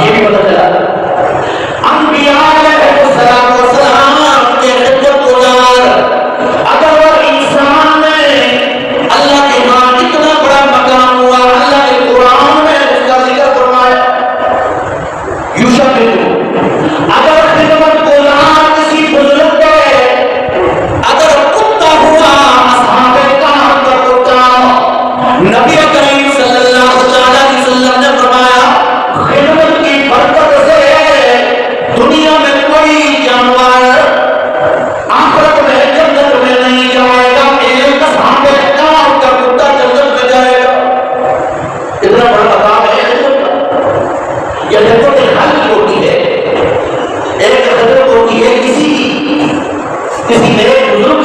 ये भी पता चला अंबिया अलैहिस्सलाम के खिदमतगार अगर वो इंसान में अल्लाह के यहाँ इतना बड़ा मकाम हुआ, अल्लाह के कुरान में उसका जिक्र फरमाया यूशबिहु, अगर खिदमतगार किसी बुजुर्ग के अगर कुत्ता हुआ असहाबे किराम का कुत्ता, नबी करीम सल्लल्लाहु अलैहि वसल्लम ने फरमाया खिदमत की बरकत से दुनिया में कोई जानवर आखिरत में जन्नत में नहीं जाएगा, एक असहाबे किराम का कुत्ता जन्नत में जाएगा। इतना बड़ा मकाम है यह देखो कि हल होती है, एक खदर होती है किसी एक बुजुर्ग